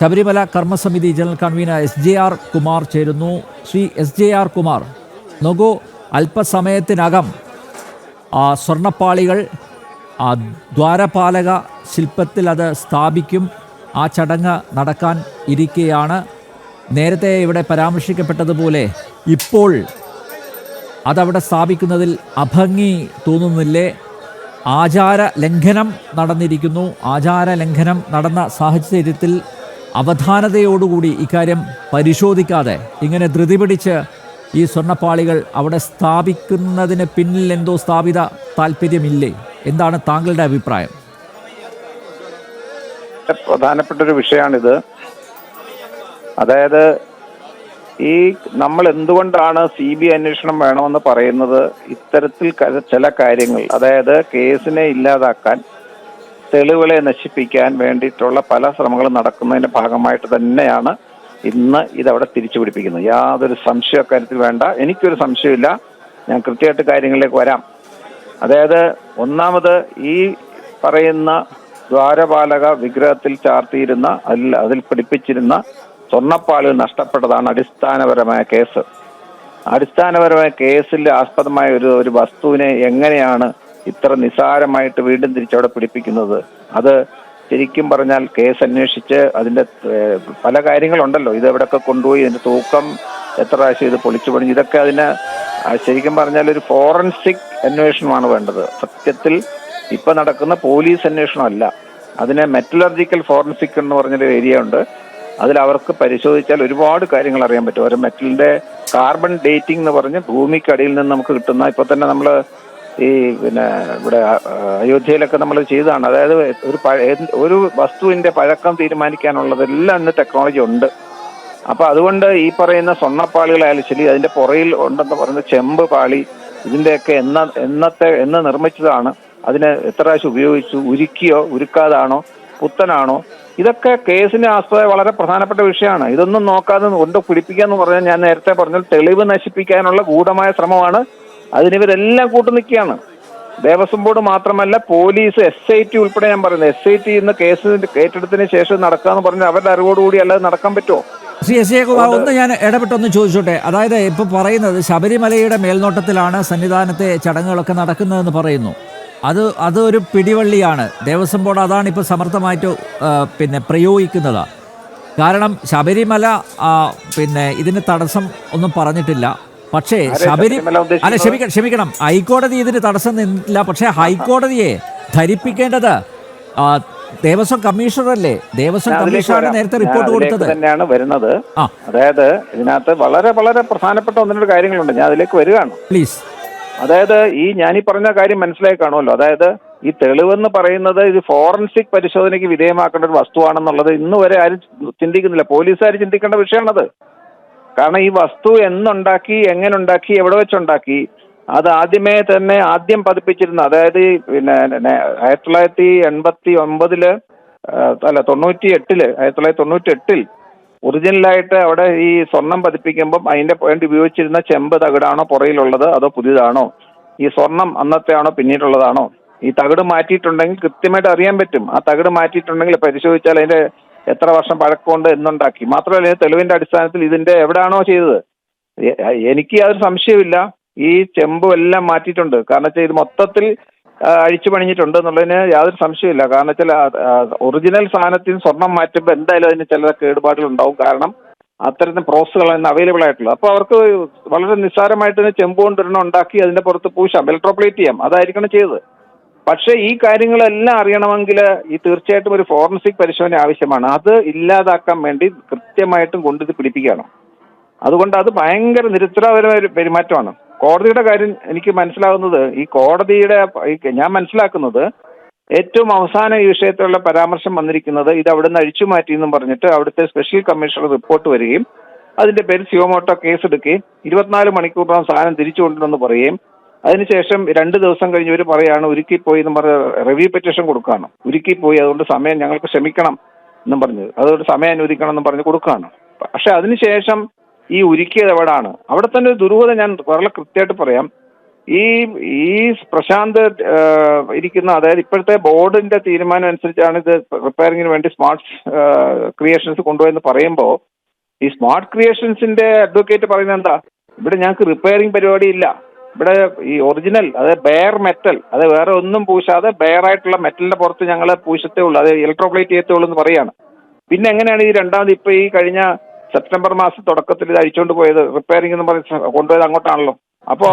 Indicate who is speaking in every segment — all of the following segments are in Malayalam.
Speaker 1: ശബരിമല കർമ്മസമിതി ജനറൽ കൺവീനർ SJR കുമാർ ചേരുന്നു. ശ്രീ SJR കുമാർ, നോക്കൂ, അല്പസമയത്തിനകം സ്വർണ്ണപ്പാളികൾ ദ്വാരപാലക ശില്പത്തിൽ അത് സ്ഥാപിക്കും. ആ ചടങ്ങ് നടക്കാൻ ഇരിക്കെയാണ് നേരത്തെ ഇവിടെ പരാമർശിക്കപ്പെട്ടതുപോലെ ഇപ്പോൾ അതവിടെ സ്ഥാപിക്കുന്നതിൽ അഭംഗി തോന്നുന്നില്ലേ? ആചാര ലംഘനം നടന്നിരിക്കുന്നു. ആചാര ലംഘനം നടന്ന സാഹചര്യത്തിൽ അവധാനതയോടുകൂടി ഇക്കാര്യം പരിശോധിക്കാതെ ഇങ്ങനെ ധൃതി പിടിച്ച് ഈ സ്വർണ്ണപ്പാളികൾ അവിടെ സ്ഥാപിക്കുന്നതിന് പിന്നിൽ എന്തോ സ്ഥാപിത താല്പര്യമില്ലേ? എന്താണ് താങ്കളുടെ അഭിപ്രായം?
Speaker 2: പ്രധാനപ്പെട്ടൊരു വിഷയമാണിത്. അതായത് ഈ നമ്മൾ എന്തുകൊണ്ടാണ് CBI അന്വേഷണം വേണമെന്ന് പറയുന്നത്? ഇത്തരത്തിൽ ചില കാര്യങ്ങൾ, അതായത് കേസിനെ ഇല്ലാതാക്കാൻ, തെളിവുകളെ നശിപ്പിക്കാൻ വേണ്ടിയിട്ടുള്ള പല ശ്രമങ്ങളും നടക്കുന്നതിന്റെ ഭാഗമായിട്ട് തന്നെയാണ് ഇന്ന് ഇതവിടെ തിരിച്ചു പിടിപ്പിക്കുന്നത്. യാതൊരു സംശയ കാര്യത്തിൽ വേണ്ട, എനിക്കൊരു സംശയമില്ല. ഞാൻ കൃത്യമായിട്ട് കാര്യങ്ങളിലേക്ക് വരാം. അതായത് ഒന്നാമത്, ഈ പറയുന്ന ദ്വാരപാലക വിഗ്രഹത്തിൽ ചാർത്തിയിരുന്ന അതിൽ പിടിപ്പിച്ചിരുന്ന സ്വർണ്ണപ്പാളികൾ നഷ്ടപ്പെട്ടതാണ് അടിസ്ഥാനപരമായ കേസ്. അടിസ്ഥാനപരമായ കേസിൽ ആസ്പദമായ ഒരു വസ്തുവിനെ എങ്ങനെയാണ് ഇത്ര നിസ്സാരമായിട്ട് വീണ്ടും തിരിച്ചവിടെ പിടിപ്പിക്കുന്നത്? അത് ശരിക്കും പറഞ്ഞാൽ കേസ് അന്വേഷിച്ച് അതിന്റെ പല കാര്യങ്ങളുണ്ടല്ലോ. ഇത് എവിടെയൊക്കെ കൊണ്ടുപോയി, ഇതിന്റെ തൂക്കം എത്ര പ്രാവശ്യം ഇത് പൊളിച്ചു പണിഞ്ഞു, ഇതൊക്കെ അതിന് ശരിക്കും പറഞ്ഞാൽ ഒരു ഫോറൻസിക് അന്വേഷണമാണ് വേണ്ടത്. സത്യത്തിൽ ഇപ്പൊ നടക്കുന്ന പോലീസ് അന്വേഷണമല്ല. അതിന് മെറ്റലർജിക്കൽ ഫോറൻസിക് എന്ന് പറഞ്ഞൊരു ഏരിയ ഉണ്ട്. അതിൽ അവർക്ക് പരിശോധിച്ചാൽ ഒരുപാട് കാര്യങ്ങൾ അറിയാൻ പറ്റും. ഒരു മെറ്റലിന്റെ കാർബൺ ഡേറ്റിംഗ് എന്ന് പറഞ്ഞ് ഭൂമിക്കടിയിൽ നിന്ന് നമുക്ക് കിട്ടുന്ന, ഇപ്പൊ തന്നെ നമ്മൾ ഈ ഇവിടെ അയോധ്യയിലൊക്കെ നമ്മൾ ചെയ്തതാണ്. അതായത് ഒരു വസ്തുവിന്റെ പഴക്കം തീരുമാനിക്കാനുള്ളതെല്ലാം ഇന്ന് ടെക്നോളജി ഉണ്ട്. അപ്പൊ അതുകൊണ്ട് ഈ പറയുന്ന സ്വർണ്ണപ്പാളികളായാലും ശരി, അതിന്റെ പുറയിൽ ഉണ്ടെന്ന് പറയുന്ന ചെമ്പ് പാളി, ഇതിന്റെയൊക്കെ എന്ന് നിർമ്മിച്ചതാണ്, അതിന് എത്ര പ്രാവശ്യം ഉപയോഗിച്ചു, ഉരുക്കിയോ ഉരുക്കാതാണോ പുത്തനാണോ, ഇതൊക്കെ കേസിന് ആസ്പദമായ വളരെ പ്രധാനപ്പെട്ട വിഷയമാണ്. ഇതൊന്നും നോക്കാതെ കൊണ്ട് പിടിപ്പിക്കാന്ന് പറഞ്ഞാൽ, ഞാൻ നേരത്തെ പറഞ്ഞ തെളിവ് നശിപ്പിക്കാനുള്ള ഗൂഢമായ ശ്രമമാണ്. അതിനിവരെല്ലാം കൂട്ടുനിൽക്കുകയാണ്. ദേവസ്വം ബോർഡ് മാത്രമല്ല, പോലീസ്, SIT ഉൾപ്പെടെ. ഞാൻ പറയുന്നത് SIT ഇന്ന് കേസ് ഏറ്റെടുത്തതിന് ശേഷം നടക്കാന്ന് പറഞ്ഞാൽ അവരുടെ അറിവോടുകൂടി അല്ലാതെ നടക്കാൻ പറ്റുമോ?
Speaker 1: ശ്രീ SJR കുമാർ, ഒന്ന് ഞാൻ ഇടപെട്ടൊന്ന് ചോദിച്ചോട്ടെ. അതായത് ഇപ്പൊ പറയുന്നത് ശബരിമലയുടെ മേൽനോട്ടത്തിലാണ് സന്നിധാനത്തെ ചടങ്ങുകളൊക്കെ നടക്കുന്നതെന്ന് പറയുന്നു. അതൊരു പിടിവള്ളിയാണ്. ദേവസ്വം ബോർഡ് അതാണ് ഇപ്പോൾ സമർത്ഥമായിട്ട് പ്രയോഗിക്കുന്നത്. കാരണം ശബരിമല ഇതിന് തടസ്സം ഒന്നും പറഞ്ഞിട്ടില്ല. പക്ഷേ ക്ഷമിക്കണം, ഹൈക്കോടതി ഇതിന് തടസ്സം നിന്നിട്ടില്ല. പക്ഷേ ഹൈക്കോടതിയെ ധരിപ്പിക്കേണ്ടത് ദേവസ്വം കമ്മീഷണറല്ലേ? ദേവസ്വം കമ്മീഷണറാണ് നേരത്തെ റിപ്പോർട്ട് കൊടുത്തത്.
Speaker 2: തന്നെയാണ് വരുന്നത്. അതായത് ഇതിനകത്ത് വളരെ വളരെ പ്രധാനപ്പെട്ട ഒന്ന് രണ്ട് കാര്യങ്ങളുണ്ട്. ഞാൻ അതിലേക്ക് വരികയാണ്, പ്ലീസ്. അതായത് ഞാനീ പറഞ്ഞ കാര്യം മനസ്സിലായി കാണുമല്ലോ. അതായത് ഈ തെളിവെന്ന് പറയുന്നത് ഇത് ഫോറൻസിക് പരിശോധനയ്ക്ക് വിധേയമാക്കേണ്ട ഒരു വസ്തുവാണെന്നുള്ളത് ഇന്ന് വരെ ആരും ചിന്തിക്കുന്നില്ല. പോലീസുകാർ ചിന്തിക്കേണ്ട വിഷയമാണത്. കാരണം ഈ വസ്തു എന്നുണ്ടാക്കി, എങ്ങനെ ഉണ്ടാക്കി, എവിടെ വെച്ചുണ്ടാക്കി, അത് ആദ്യം പതിപ്പിച്ചിരുന്ന, അതായത് 1989 1998 ഒറിജിനലായിട്ട് അവിടെ ഈ സ്വർണം പതിപ്പിക്കുമ്പം അതിന്റെ വേണ്ടി ഉപയോഗിച്ചിരുന്ന ചെമ്പ് തകിടാണോ പുറയിലുള്ളത്, അതോ പുതിയതാണോ? ഈ സ്വർണം അന്നത്തെ ആണോ പിന്നീടുള്ളതാണോ? ഈ തകിട് മാറ്റിയിട്ടുണ്ടെങ്കിൽ കൃത്യമായിട്ട് അറിയാൻ പറ്റും. ആ തകിട് മാറ്റിയിട്ടുണ്ടെങ്കിൽ പരിശോധിച്ചാൽ അതിന്റെ എത്ര വർഷം പഴക്കമുണ്ട്, എന്നുണ്ടാക്കി. മാത്രമല്ല, തെളിവിന്റെ അടിസ്ഥാനത്തിൽ ഇതിന്റെ എവിടെയാണോ ചെയ്തത്, എനിക്ക് യാതൊരു സംശയമില്ല ഈ ചെമ്പും എല്ലാം മാറ്റിയിട്ടുണ്ട്. കാരണം വെച്ചാൽ ഇത് മൊത്തത്തിൽ അഴിച്ചു പണിഞ്ഞിട്ടുണ്ട് എന്നുള്ളതിന് യാതൊരു സംശയമില്ല. കാരണം വെച്ചാൽ ഒറിജിനൽ സാധനത്തിൽ സ്വർണം മാറ്റുമ്പോൾ എന്തായാലും അതിന് ചില കേടുപാടുകൾ ഉണ്ടാവും. കാരണം അത്തരത്തിൽ പ്രോസസ്സുകൾ ഇന്ന് അവൈലബിൾ ആയിട്ടുള്ളത്. അപ്പോൾ അവർക്ക് വളരെ നിസ്സാരമായിട്ട് ചെമ്പ് കൊണ്ടൊരെണ്ണം ഉണ്ടാക്കി അതിന്റെ പുറത്ത് പൂശാം, ഇലക്ട്രോപ്ലേറ്റ് ചെയ്യാം. അതായിരിക്കണം ചെയ്തത്. പക്ഷേ ഈ കാര്യങ്ങളെല്ലാം അറിയണമെങ്കിൽ തീർച്ചയായിട്ടും ഒരു ഫോറൻസിക് പരിശോധന ആവശ്യമാണ്. അത് ഇല്ലാതാക്കാൻ വേണ്ടി കൃത്യമായിട്ടും കൊണ്ടിത് പിടിപ്പിക്കുകയാണ്. അതുകൊണ്ട് അത് ഭയങ്കര നിരുത്തരപരമായ ഒരു പെരുമാറ്റമാണ്. കോടതിയുടെ കാര്യം എനിക്ക് മനസ്സിലാകുന്നത്, ഞാൻ മനസ്സിലാക്കുന്നത് ഏറ്റവും അവസാനം ഈ വിഷയത്തിലുള്ള പരാമർശം വന്നിരിക്കുന്നത് ഇത് അവിടുന്ന് അഴിച്ചു മാറ്റി എന്നും പറഞ്ഞിട്ട് അവിടുത്തെ സ്പെഷ്യൽ കമ്മീഷണർ റിപ്പോർട്ട് വരികയും അതിന്റെ പേര് സിയോമോട്ടോ കേസ് എടുക്കുകയും 24 മണിക്കൂറിനകം സാധനം തിരിച്ചു കൊണ്ടുവന്ന് പറയുകയും അതിനുശേഷം 2 ദിവസം കഴിഞ്ഞ് ഇവർ പറയാണ് ഉരുക്കിപ്പോയി എന്ന് പറഞ്ഞ് റിവ്യൂ പെറ്റീഷൻ കൊടുക്കുകയാണ്. ഉരുക്കിപ്പോയി, അതുകൊണ്ട് സമയം ഞങ്ങൾക്ക് ക്ഷമിക്കണം എന്നും പറഞ്ഞത്, അതുകൊണ്ട് സമയം അനുവദിക്കണം എന്നും പറഞ്ഞ് കൊടുക്കുകയാണ്. പക്ഷെ അതിനുശേഷം ഈ ഉരുക്കിയത് എവിടാണ്? അവിടെ തന്നെ ഒരു ദുരൂഹത ഞാൻ വളരെ കൃത്യമായിട്ട് പറയാം. ഈ ഈ പ്രശാന്ത് ഇരിക്കുന്ന, അതായത് ഇപ്പോഴത്തെ ബോർഡിന്റെ തീരുമാനം അനുസരിച്ചാണ് ഇത് റിപ്പയറിങ്ങിന് വേണ്ടി സ്മാർട്ട് ക്രിയേഷൻസ് കൊണ്ടുപോയെന്ന് പറയുമ്പോൾ, ഈ സ്മാർട്ട് ക്രിയേഷൻസിന്റെ അഡ്വക്കേറ്റ് പറയുന്നത് എന്താ, ഇവിടെ ഞങ്ങൾക്ക് റിപ്പയറിംഗ് പരിപാടി ഇല്ല, ഇവിടെ ഈ ഒറിജിനൽ, അതായത് ബെയർ മെറ്റൽ, അത് വേറെ ഒന്നും പൂശാതെ ബെയർ ആയിട്ടുള്ള മെറ്റലിന്റെ പുറത്ത് ഞങ്ങൾ പൂശത്തേ ഉള്ളൂ, അത് ഇലക്ട്രോപ്ലേറ്റ് ചെയ്യത്തേ ഉള്ളൂ എന്ന് പറയാണ്. പിന്നെ എങ്ങനെയാണ് ഈ രണ്ടാമത് ഇപ്പൊ ഈ കഴിഞ്ഞ സെപ്റ്റംബർ മാസം തുടക്കത്തിൽ ഇത് അഴിച്ചുകൊണ്ട് പോയത്, റിപ്പയറിംഗ് എന്ന് പറഞ്ഞ് കൊണ്ടുപോയത് അങ്ങോട്ടാണല്ലോ. അപ്പോ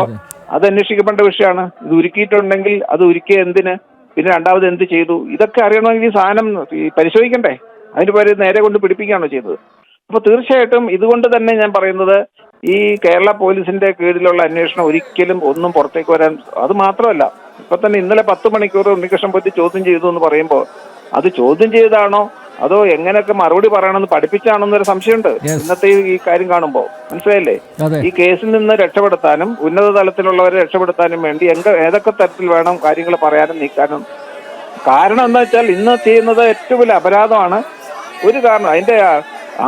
Speaker 2: അത് അന്വേഷിക്കപ്പെടേണ്ട വിഷയമാണ്. ഇത് ഉരുക്കിയിട്ടുണ്ടെങ്കിൽ അത് ഉരുക്കിയ എന്തിന്, പിന്നെ രണ്ടാമത് എന്ത് ചെയ്തു, ഇതൊക്കെ അറിയണമെങ്കിൽ ഈ സാധനം പരിശോധിക്കണ്ടേ? അതിന് പകരം നേരെ കൊണ്ട് പിടിപ്പിക്കുകയാണോ ചെയ്തത്? അപ്പൊ തീർച്ചയായിട്ടും ഇതുകൊണ്ട് തന്നെ ഞാൻ പറയുന്നത്, ഈ കേരള പോലീസിന്റെ കീഴിലുള്ള അന്വേഷണം ഒരിക്കലും ഒന്നും പുറത്തേക്ക് വരാൻ, അത് മാത്രമല്ല ഇപ്പൊ തന്നെ ഇന്നലെ 10 മണിക്കൂർ ഉണ്ണികൃഷ്ണൻ പോറ്റി ചോദ്യം ചെയ്തു എന്ന് പറയുമ്പോൾ, അത് ചോദ്യം ചെയ്താണോ അതോ എങ്ങനെയൊക്കെ മറുപടി പറയണമെന്ന് പഠിപ്പിച്ചാണോ എന്നൊരു സംശയമുണ്ട് ഇന്നത്തെ ഈ കാര്യം കാണുമ്പോൾ. മനസ്സിലായില്ലേ? ഈ കേസിൽ നിന്ന് രക്ഷപ്പെടുത്താനും ഉന്നത തലത്തിലുള്ളവരെ രക്ഷപ്പെടുത്താനും വേണ്ടി ഏതൊക്കെ തരത്തിൽ വേണം കാര്യങ്ങൾ പറയാനും നീക്കാനും. കാരണം എന്താ വെച്ചാൽ ഇന്ന് ചെയ്യുന്നത് ഏറ്റവും വലിയ അപരാധമാണ്. ഒരു കാരണം അതിന്റെ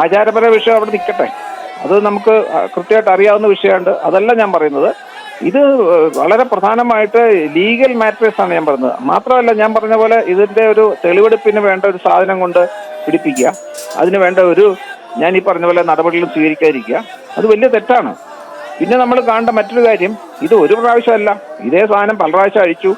Speaker 2: ആചാരപര വിഷയം അവിടെ നിൽക്കട്ടെ, അത് നമുക്ക് കൃത്യമായിട്ട് അറിയാവുന്ന വിഷയമുണ്ട്, അതല്ല ഞാൻ പറയുന്നത്. ഇത് വളരെ പ്രധാനമായിട്ട് ലീഗൽ മാറ്റേഴ്സ് ആണ് ഞാൻ പറയുന്നത്. മാത്രമല്ല ഞാൻ പറഞ്ഞ പോലെ ഇതിന്റെ ഒരു തെളിവെടുപ്പിന് വേണ്ട ഒരു സാധനം കൊണ്ട് പിടിപ്പിക്കുക, അതിന് വേണ്ട ഒരു, ഞാൻ ഈ പറഞ്ഞ പോലെ നടപടികളും സ്വീകരിക്കാതിരിക്കുക, അത് വലിയ തെറ്റാണ്. പിന്നെ നമ്മൾ കാണേണ്ട മറ്റൊരു കാര്യം, ഇത് ഒരു പ്രാവശ്യമല്ല, ഇതേ സാധനം പല പ്രാവശ്യം അഴിച്ചു.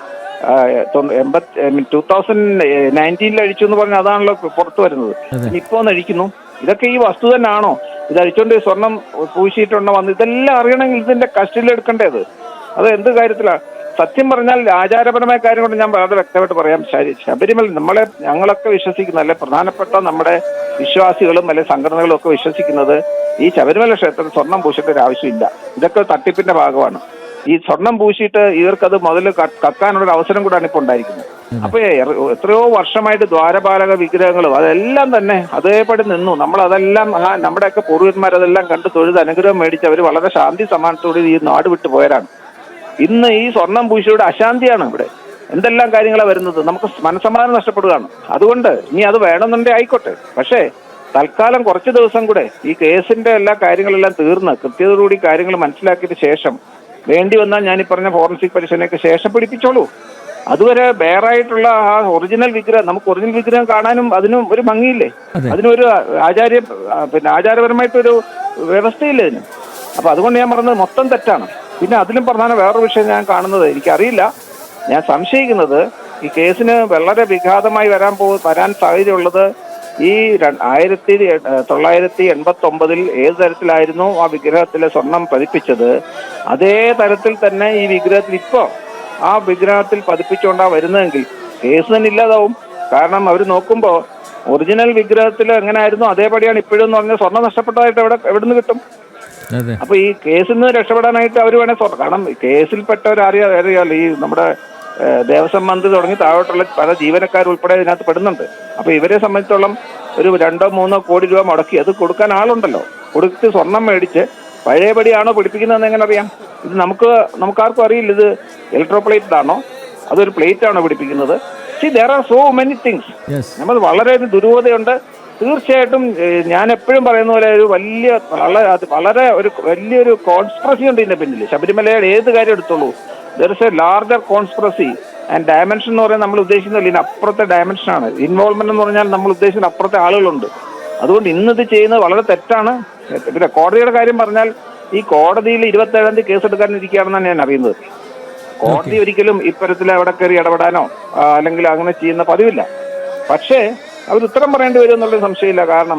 Speaker 2: 2019 അഴിച്ചു എന്ന് പറഞ്ഞാൽ അതാണല്ലോ പുറത്തു വരുന്നത്. ഇപ്പൊ ഒന്ന് അഴിക്കുന്നു. ഇതൊക്കെ ഈ വസ്തു തന്നെയാണോ? ഇത് അഴിച്ചോണ്ട് സ്വർണം പൂശിയിട്ടുണ്ടോ വന്ന്, ഇതെല്ലാം അറിയണമെങ്കിൽ ഇതിന്റെ കസ്റ്റഡിയിൽ എടുക്കേണ്ടത്. അത് എന്ത് കാര്യത്തിലാണ്? സത്യം പറഞ്ഞാൽ ആചാരപരമായ കാര്യം കൊണ്ട് ഞാൻ വളരെ വ്യക്തമായിട്ട് പറയാം, ശബരിമല ഞങ്ങളൊക്കെ വിശ്വസിക്കുന്ന, അല്ലെ പ്രധാനപ്പെട്ട നമ്മുടെ വിശ്വാസികളും അല്ലെ സംഘടനകളും ഒക്കെ വിശ്വസിക്കുന്നത്, ഈ ശബരിമല ക്ഷേത്രത്തിൽ സ്വർണം പൂശിയിട്ട് ഒരു ആവശ്യമില്ല. ഇതൊക്കെ തട്ടിപ്പിന്റെ ഭാഗമാണ്. ഈ സ്വർണം പൂശിയിട്ട് ഇവർക്കത് മുതൽ കക്കാനുള്ളൊരു അവസരം കൂടാണ് ഇപ്പോൾ ഉണ്ടായിരിക്കുന്നത്. അപ്പൊ എത്രയോ വർഷമായിട്ട് ദ്വാരപാലക വിഗ്രഹങ്ങളും അതെല്ലാം തന്നെ അതേപടി നിന്നു. നമ്മളതെല്ലാം നമ്മുടെയൊക്കെ പൂർവ്വന്മാരതെല്ലാം കണ്ട് തൊഴുത് അനുഗ്രഹം മേടിച്ച് അവർ വളരെ ശാന്തി സമാധാനത്തോടെ ഈ നാട് വിട്ടു പോയവരാണ്. ഇന്ന് ഈ സ്വർണം പൂശിയുടെ അശാന്തിയാണ് ഇവിടെ. എന്തെല്ലാം കാര്യങ്ങളാണ് വരുന്നത്, നമുക്ക് മനസ്സമാധാനം നഷ്ടപ്പെടുകയാണ്. അതുകൊണ്ട് ഇനി അത് വേണമെന്നുണ്ടെങ്കിൽ ആയിക്കോട്ടെ, പക്ഷേ തൽക്കാലം കുറച്ച് ദിവസം കൂടെ ഈ കേസിന്റെ എല്ലാ കാര്യങ്ങളെല്ലാം തീർന്ന് കൃത്യതയോടുകൂടി കാര്യങ്ങൾ മനസ്സിലാക്കിയതിന് ശേഷം വേണ്ടി വന്നാൽ ഞാൻ ഈ പറഞ്ഞ ഫോറൻസിക് പരിശോധനയ്ക്ക് ശേഷം പിടിപ്പിച്ചോളൂ. അതുവരെ വേറായിട്ടുള്ള ആ ഒറിജിനൽ വിഗ്രഹം, നമുക്ക് ഒറിജിനൽ വിഗ്രഹം കാണാനും അതിനും ഒരു ഭംഗിയില്ലേ, അതിനൊരു ആചാരപരമായിട്ടൊരു വ്യവസ്ഥയില്ലേ ഇതിന്. അപ്പൊ അതുകൊണ്ട് ഞാൻ പറഞ്ഞത് മൊത്തം തെറ്റാണ്. പിന്നെ അതിലും പ്രധാന വേറൊരു വിഷയം ഞാൻ കാണുന്നത്, എനിക്കറിയില്ല, ഞാൻ സംശയിക്കുന്നത് ഈ കേസിന് വളരെ വിഘാതമായി വരാൻ സാധ്യതയുള്ളത് ഈ 1989 ഏത് തരത്തിലായിരുന്നു ആ വിഗ്രഹത്തിലെ സ്വർണം പതിപ്പിച്ചത്, അതേ തരത്തിൽ തന്നെ ഈ വിഗ്രഹത്തിൽ ഇപ്പോ ആ വിഗ്രഹത്തിൽ പതിപ്പിച്ചുകൊണ്ടാ വരുന്നതെങ്കിൽ കേസ് തന്നെ ഇല്ലാതാവും. കാരണം അവർ നോക്കുമ്പോൾ ഒറിജിനൽ വിഗ്രഹത്തിൽ എങ്ങനെയായിരുന്നു അതേപടിയാണ് ഇപ്പോഴും എന്ന് പറഞ്ഞാൽ സ്വർണ്ണം നഷ്ടപ്പെട്ടതായിട്ട് എവിടെ നിന്ന് കിട്ടും? അപ്പൊ ഈ കേസിൽ നിന്ന് രക്ഷപ്പെടാനായിട്ട് അവർ വേണേൽ കാരണം കേസിൽപ്പെട്ടവർ അറിയാമല്ലോ, ഈ നമ്മുടെ ദേവസ്വം മന്ത്രി തുടങ്ങി താഴോട്ടുള്ള പല ജീവനക്കാരുൾപ്പെടെ ഇതിനകത്ത് പെടുന്നുണ്ട്. അപ്പൊ ഇവരെ സംബന്ധിച്ചോളം ഒരു 2-3 കോടി രൂപ മുടക്കി അത് കൊടുക്കാൻ ആളുണ്ടല്ലോ, കൊടുത്ത് സ്വർണം മേടിച്ച് പഴയപടിയാണോ പിടിപ്പിക്കുന്നതെന്ന് എങ്ങനെ അറിയാം? ഇത് നമുക്കാർക്കും അറിയില്ല. ഇത് ഇലക്ട്രോപ്ലേറ്റഡ് ആണോ അതൊരു പ്ലേറ്റ് ആണോ പിടിപ്പിക്കുന്നത്? there are so many things. നമ്മൾ വളരെ ദുരൂഹതയുണ്ട്. തീർച്ചയായിട്ടും ഞാൻ എപ്പോഴും പറയുന്ന പോലെ ഒരു വലിയൊരു കോൺസ്പിറസി ഉണ്ട് ഇതിന്റെ പിന്നിൽ. ശബരിമലയുടെ ഏത് കാര്യം എടുത്തോളൂ, there is a larger conspiracy and dimension എന്ന് പറയാൻ നമ്മൾ ഉദ്ദേശിക്കുന്നില്ല, ഇതിനപ്പുറത്തെ ഡയമെൻഷനാണ്. ഇൻവോൾവ്മെന്റ് എന്ന് പറഞ്ഞാൽ നമ്മൾ ഉദ്ദേശിക്കുന്ന അപ്പുറത്തെ ആളുകളുണ്ട്. അതുകൊണ്ട് ഇന്നത് ചെയ്യുന്നത് വളരെ തെറ്റാണ്. പിന്നെ കോടതിയുടെ കാര്യം പറഞ്ഞാൽ ഈ കോടതിയിൽ 27-ാം തീയതി കേസെടുക്കാനിരിക്കുകയാണെന്നാണ് ഞാൻ അറിയുന്നത്. കോടതി ഒരിക്കലും ഇത്തരത്തിൽ അവിടെ കയറി ഇടപെടാനോ അല്ലെങ്കിൽ അങ്ങനെ ചെയ്യുന്ന പതിവില്ല. പക്ഷേ അവർ ഉത്തരം പറയേണ്ടി വരും എന്നുള്ളൊരു സംശയമില്ല. കാരണം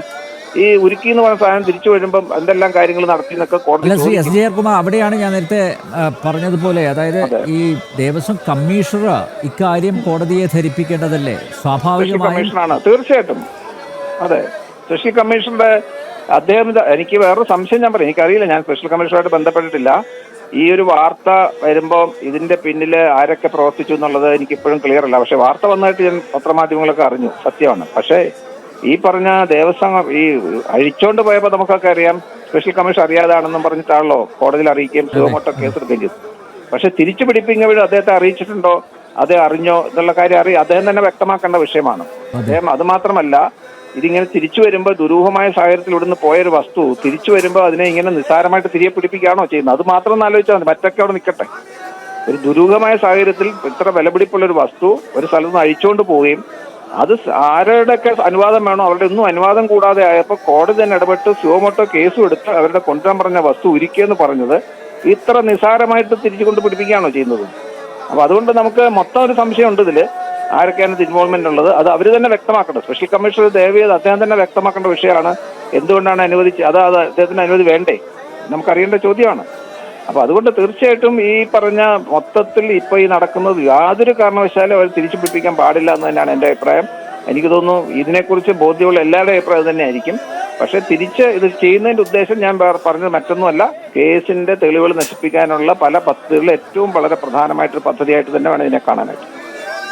Speaker 2: ഈ ഉരുക്കി എന്ന് പറഞ്ഞ സാധനം തിരിച്ചു വരുമ്പം എന്തെല്ലാം കാര്യങ്ങൾ നടത്തി എന്നൊക്കെ കോടതി.
Speaker 1: ശ്രീ എസ് ജയകുമാർ, അവിടെയാണ് ഞാൻ നേരത്തെ പറഞ്ഞതുപോലെ, അതായത് ഈ ദേവസ്വം കമ്മീഷണർ ഇക്കാര്യം കോടതിയെ ധരിപ്പിക്കേണ്ടതല്ലേ?
Speaker 2: കമ്മീഷണറാണ് തീർച്ചയായിട്ടും. അതെ, സ്പെഷ്യൽ കമ്മീഷണറുടെ അദ്ദേഹം, എനിക്ക് വേറൊരു സംശയം ഞാൻ പറയാം, എനിക്കറിയില്ല, ഞാൻ സ്പെഷ്യൽ കമ്മീഷണറായിട്ട് ബന്ധപ്പെട്ടിട്ടില്ല. ഈ ഒരു വാർത്ത വരുമ്പോൾ ഇതിന്റെ പിന്നിൽ ആരൊക്കെ പ്രവർത്തിച്ചു എന്നുള്ളത് എനിക്കിപ്പോഴും ക്ലിയർ അല്ല. പക്ഷെ വാർത്ത വന്നതായിട്ട് ഞാൻ പത്രമാധ്യമങ്ങളൊക്കെ അറിഞ്ഞു, സത്യമാണ്. പക്ഷേ ഈ പറഞ്ഞ ദേവസ്വം ഈ അഴിച്ചോണ്ട് പോയപ്പോൾ നമുക്കൊക്കെ അറിയാം സ്പെഷ്യൽ കമ്മീഷൻ അറിയാതാണെന്നും പറഞ്ഞിട്ടാണല്ലോ കോടതിയിൽ അറിയിക്കുകയും സുഖമോട്ടോ കേസെടുക്കുകയും ചെയ്തു. പക്ഷെ തിരിച്ചു പിടിപ്പിക്കുന്ന വഴി അദ്ദേഹത്തെ അറിയിച്ചിട്ടുണ്ടോ, അദ്ദേഹം അറിഞ്ഞോ എന്നുള്ള കാര്യം അദ്ദേഹം തന്നെ വ്യക്തമാക്കേണ്ട വിഷയമാണ്. അദ്ദേഹം അത് മാത്രമല്ല, ഇതിങ്ങനെ തിരിച്ചു വരുമ്പോൾ ദുരൂഹമായ സാഹചര്യത്തിൽ ഇവിടുന്ന് പോയൊരു വസ്തു തിരിച്ചു വരുമ്പോൾ അതിനെ ഇങ്ങനെ നിസ്സാരമായിട്ട് തിരികെ പിടിപ്പിക്കുകയാണോ ചെയ്യുന്നത്? അത് മാത്രം ഒന്ന് ആലോചിച്ചാൽ മതി, മറ്റൊക്കെ അവിടെ നിൽക്കട്ടെ. ഒരു ദുരൂഹമായ സാഹചര്യത്തിൽ ഇത്ര വിലപിടിപ്പുള്ള ഒരു വസ്തു ഒരു സ്ഥലത്ത് നിന്ന് അഴിച്ചുകൊണ്ട് പോവുകയും അത് ആരുടെയൊക്കെ അനുവാദം വേണോ അവരുടെ ഒന്നും അനുവാദം കൂടാതെ ആയപ്പോൾ കോടതി തന്നെ ഇടപെട്ട് സുവമോട്ടോ കേസും എടുത്ത് അവരുടെ കൊണ്ടുവരാൻ പറഞ്ഞ വസ്തു ഉരുക്കിയെന്ന് പറഞ്ഞത് ഇത്ര നിസ്സാരമായിട്ട് തിരിച്ചു കൊണ്ട് പിടിപ്പിക്കുകയാണോ ചെയ്യുന്നത്? അപ്പൊ അതുകൊണ്ട് നമുക്ക് മൊത്തം ഒരു സംശയമുണ്ട് ഇതില് ആരൊക്കെയാണ് ഇൻവോൾവ്മെന്റ് ഉള്ളത്. അത് അവർ തന്നെ വ്യക്തമാക്കേണ്ടത്. സ്പെഷ്യൽ കമ്മീഷണർ ദയവേത് അദ്ദേഹം തന്നെ വ്യക്തമാക്കേണ്ട വിഷയമാണ്. എന്തുകൊണ്ടാണ് അനുവദിച്ച് അത് അദ്ദേഹത്തിന് അനുമതി വേണ്ടേ? നമുക്കറിയേണ്ട ചോദ്യമാണ്. അപ്പൊ അതുകൊണ്ട് തീർച്ചയായിട്ടും ഈ പറഞ്ഞ മൊത്തത്തിൽ ഇപ്പൊ ഈ നടക്കുന്നത് യാതൊരു കാരണവശാലും അവർ തിരിച്ചു പിടിപ്പിക്കാൻ പാടില്ല എന്ന് തന്നെയാണ് എൻ്റെ അഭിപ്രായം. എനിക്ക് തോന്നുന്നു ഇതിനെക്കുറിച്ച് ബോധ്യമുള്ള എല്ലാവരുടെയും അഭിപ്രായം തന്നെയായിരിക്കും. പക്ഷെ തിരിച്ച് ഇത് ചെയ്യുന്നതിന്റെ ഉദ്ദേശം ഞാൻ പറഞ്ഞത് മറ്റൊന്നുമല്ല, കേസിന്റെ തെളിവുകൾ നശിപ്പിക്കാനുള്ള പല പദ്ധതികളിൽ ഏറ്റവും വളരെ പ്രധാനമായിട്ടൊരു പദ്ധതിയായിട്ട് തന്നെ വേണം ഇതിനെ കാണാനായിട്ട്.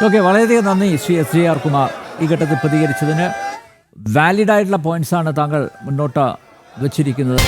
Speaker 1: ഓക്കെ, വളരെയധികം നന്ദി ശ്രീ SJR കുമാർ ഈ ഘട്ടത്തിൽ പ്രതികരിച്ചതിന്. വാലിഡ് ആയിട്ടുള്ള പോയിന്റ്സാണ് താങ്കൾ മുന്നോട്ട് വച്ചിരിക്കുന്നത്.